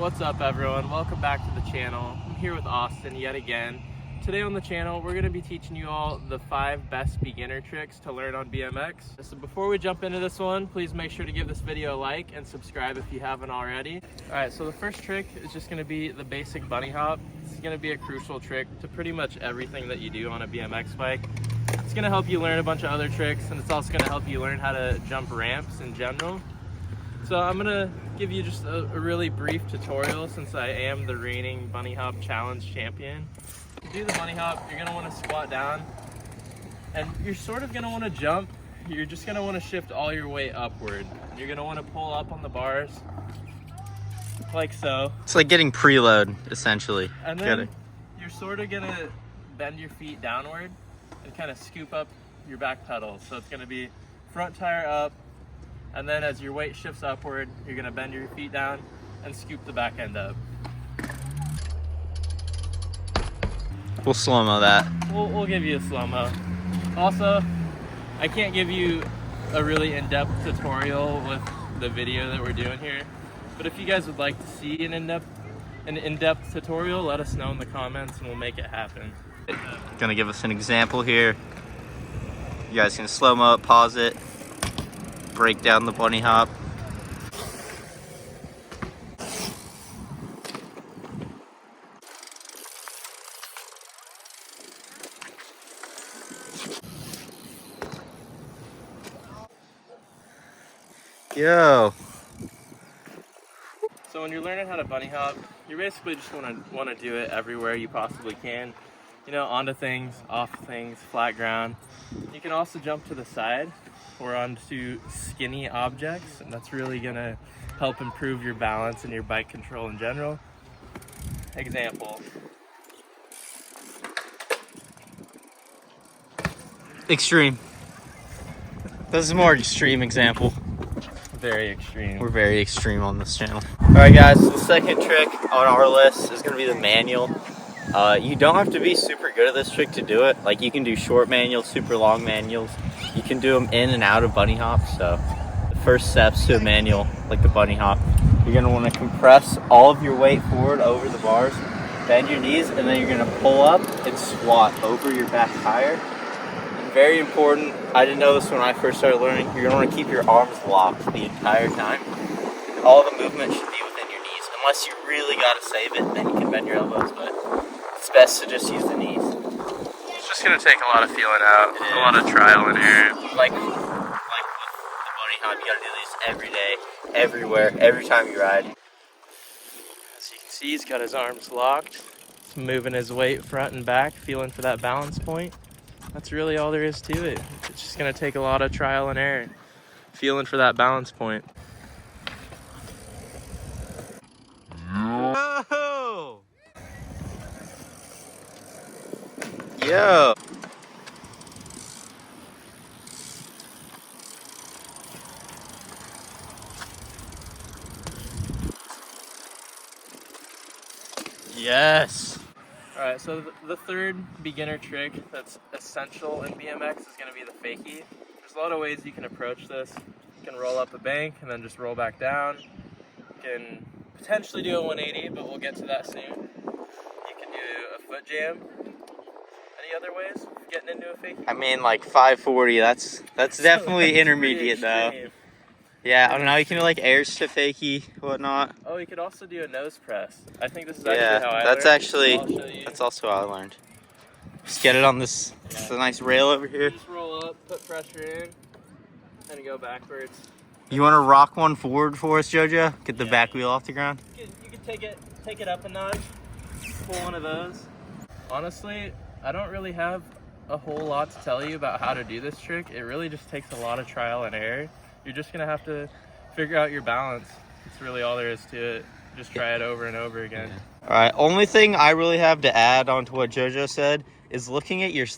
What's up everyone, welcome back to the channel. I'm here with Austin yet again. Today on the channel we're going to be teaching you all the 5 best beginner tricks to learn on BMX. So before we jump into this one, please make sure to give this video a like and subscribe if you haven't already. Alright, so the first trick is just going to be the basic bunny hop. It's going to be a crucial trick to pretty much everything that you do on a BMX bike. It's going to help you learn a bunch of other tricks, and it's also going to help you learn how to jump ramps in general. So I'm going to give you just a really brief tutorial since I am the reigning bunny hop challenge champion. To do the bunny hop, you're going to want to squat down, and you're sort of going to want to jump. You're just going to want to shift all your weight upward. You're going to want to pull up on the bars like so. It's like getting preload, essentially. And then you're sort of going to bend your feet downward and kind of scoop up your back pedals. So it's going to be front tire up, and then as your weight shifts upward, you're going to bend your feet down and scoop the back end up. We'll slow-mo that. We'll give you a slow-mo. Also, I can't give you a really in-depth tutorial with the video that we're doing here, but if you guys would like to see an in-depth tutorial, let us know in the comments and we'll make it happen. Gonna give us an example here. You guys can slow-mo it, pause it, break down the bunny hop. Yo. So when you're learning how to bunny hop, you basically just want to do it everywhere you possibly can. You know, onto things, off things, flat ground. You can also jump to the side or onto skinny objects, and that's really gonna help improve your balance and your bike control in general. Example. Extreme. This is a more extreme example. Very extreme. We're very extreme on this channel. Alright guys, so the second trick on our list is going to be the manual. You don't have to be super good at this trick to do it. Like, you can do short manuals, super long manuals. You can do them in and out of bunny hops. So the first steps to a manual, like the bunny hop, you're going to want to compress all of your weight forward over the bars, bend your knees, and then you're going to pull up and squat over your back tire. Very important, I didn't know this when I first started learning, you're going to want to keep your arms locked the entire time. All the movement should be within your knees. Unless you really got to save it, then you can bend your elbows, but it's best to just use the knees. It's just going to take a lot of feeling out, a lot of trial and error. Like with the bunny hop, you got to do these every day, everywhere, every time you ride. As you can see, he's got his arms locked. He's moving his weight front and back, feeling for that balance point. That's really all there is to it. It's just going to take a lot of trial and error, feeling for that balance point. Yo! Yo! Yes! Alright, so the third beginner trick that's essential in BMX is going to be the Fakie. There's a lot of ways you can approach this. You can roll up a bank and then just roll back down. You can potentially do a 180, but we'll get to that soon. You can do a foot jam. Any other ways of getting into a Fakie? I mean, like 540, that's definitely intermediate though. Yeah, I don't know, you can do like airs to Fakie, whatnot. Oh, you could also do a nose press. I think this is actually how I learned. That's also how I learned. Just get it on this, it's a nice rail over here. Just roll up, put pressure in, and go backwards. You want to rock one forward for us, Jojo? Get the back wheel off the ground? You could take it up a notch, pull one of those. Honestly, I don't really have a whole lot to tell you about how to do this trick. It really just takes a lot of trial and error. You're just gonna have to figure out your balance. That's really all there is to it. Just try it over and over again. All right, only thing I really have to add on to what Jojo said is looking at your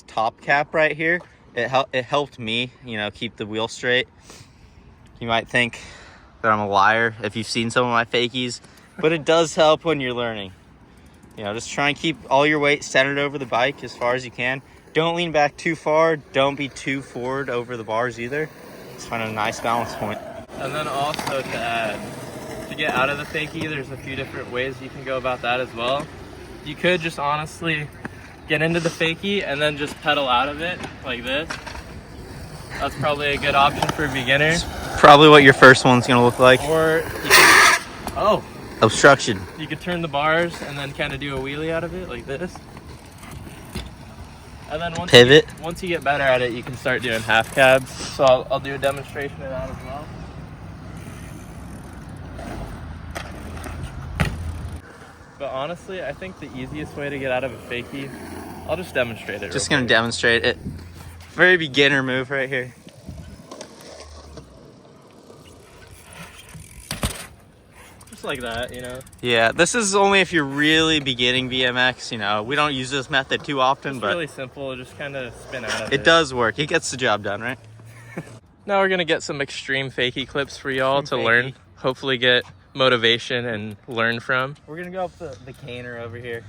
top cap right here. It helped me, keep the wheel straight. You might think that I'm a liar if you've seen some of my fakies, but it does help when you're learning. Just try and keep all your weight centered over the bike as far as you can. Don't lean back too far. Don't be too forward over the bars either. Just find a nice balance point. And then also to add, to get out of the fakie, there's a few different ways you can go about that as well. You could just honestly get into the fakie and then just pedal out of it like this. That's probably a good option for a beginner. Probably what your first one's gonna look like. Or you could, obstruction. You could turn the bars and then kind of do a wheelie out of it like this. And then Pivot. Once you get better at it, you can start doing half cabs. So I'll do a demonstration of that as well. But honestly, I think the easiest way to get out of a fakie, I'll just demonstrate it. Just gonna demonstrate it. Very beginner move right here. Just like that, you know? Yeah, this is only if you're really beginning BMX, you know. We don't use this method too often, It's but really simple, just kind of spin out of it. it does work. It gets the job done, right? Now we're gonna get some extreme fakie clips for y'all to learn. Hopefully get motivation and learn from. We're gonna go up the caner over here.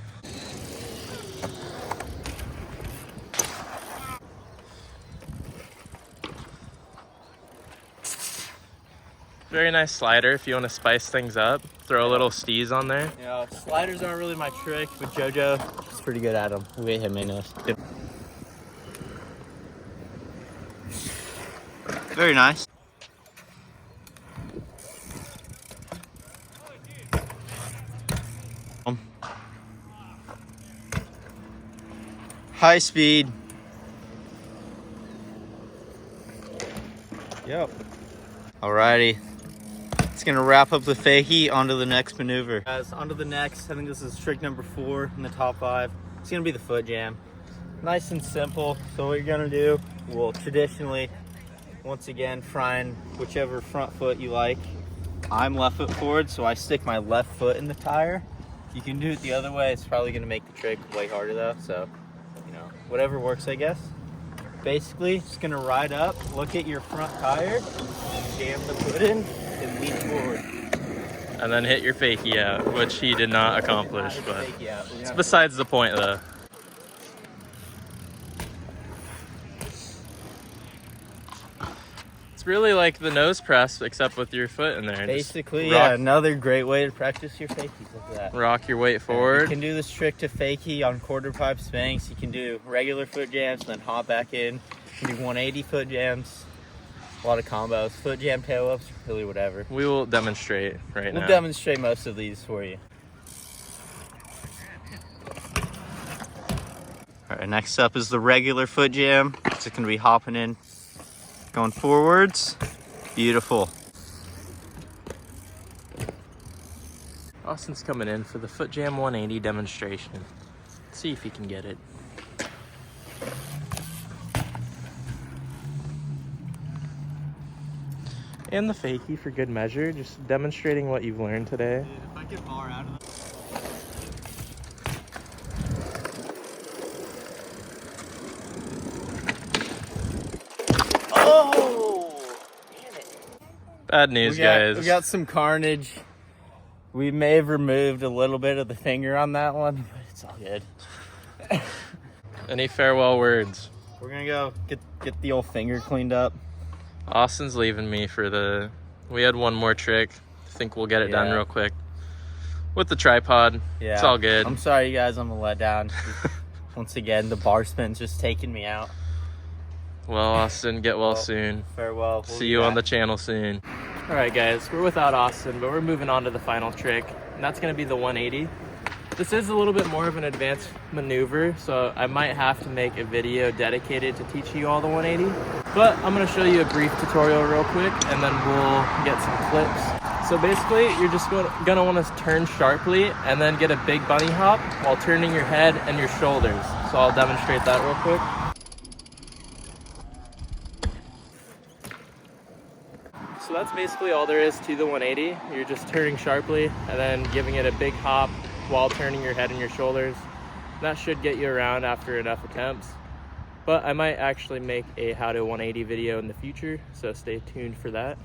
Very nice slider if you want to spice things up. Throw a little steez on there. You know, sliders aren't really my trick, but JoJo is pretty good at them. We hit him in us. Very nice. High speed. Yep. Alrighty. It's gonna wrap up the fakie onto the next maneuver. Guys, onto the next. I think this is trick number 4 in the top 5. It's gonna be the foot jam. Nice and simple. So what you're gonna do, well, traditionally, once again, find whichever front foot you like. I'm left foot forward, so I stick my left foot in the tire. You can do it the other way. It's probably gonna make the trick way harder though. So, you know, whatever works, I guess. Basically, just gonna ride up, look at your front tire, jam the foot in, and lean forward. And then hit your fakie out, which he did not accomplish, but it's besides the point though. It's really like the nose press, except with your foot in there. Basically, yeah, another great way to practice your fakies. Look at that. Rock your weight forward. You can do this trick to fakie on quarter pipe spanks. You can do regular foot jams, then hop back in. You can do 180 foot jams. A lot of combos. Foot jam, tail ups, really whatever. We will demonstrate right now. We'll demonstrate most of these for you. All right, next up is the regular foot jam. It's going to be hopping in, going forwards. Beautiful. Austin's coming in for the foot jam 180 demonstration. Let's see if he can get it. And the fakie for good measure, just demonstrating what you've learned today. Dude, if I get bar out of it. Oh! Damn it. Bad news, guys. We got some carnage. We may have removed a little bit of the finger on that one, but it's all good. Any farewell words? We're gonna go get the old finger cleaned up. Austin's leaving me for the... We had one more trick. I think we'll get it done real quick. With the tripod. Yeah. It's all good. I'm sorry, you guys. I'm a letdown. Once again, the bar spin's just taking me out. Well, Austin, get well soon. Farewell. See you on the channel soon. All right, guys. We're without Austin, but we're moving on to the final trick. And that's going to be the 180. This is a little bit more of an advanced maneuver, so I might have to make a video dedicated to teaching you all the 180. But I'm going to show you a brief tutorial real quick, and then we'll get some clips. So basically, you're just going to want to turn sharply and then get a big bunny hop while turning your head and your shoulders. So I'll demonstrate that real quick. So that's basically all there is to the 180. You're just turning sharply and then giving it a big hop while turning your head and your shoulders. That should get you around after enough attempts. But I might actually make a how to 180 video in the future, so stay tuned for that.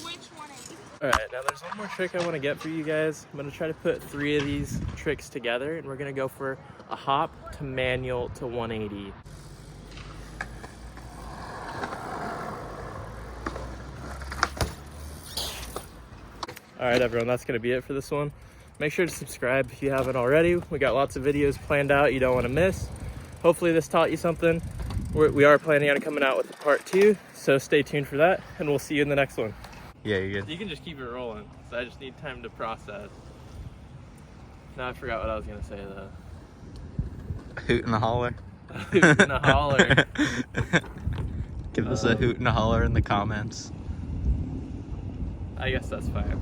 Which 180? All right, now there's one more trick I want to get for you guys. I'm gonna try to put 3 of these tricks together, and we're gonna go for a hop to manual to 180. All right, everyone, that's gonna be it for this one. Make sure to subscribe if you haven't already. We got lots of videos planned out you don't want to miss. Hopefully this taught you something. We are planning on coming out with a part 2, so stay tuned for that, and we'll see you in the next one. Yeah, you're good. You can just keep it rolling, so I just need time to process. Now I forgot what I was gonna say though. A hoot and a holler. A hoot and a holler. Give us a hoot and a holler in the comments. I guess that's fine.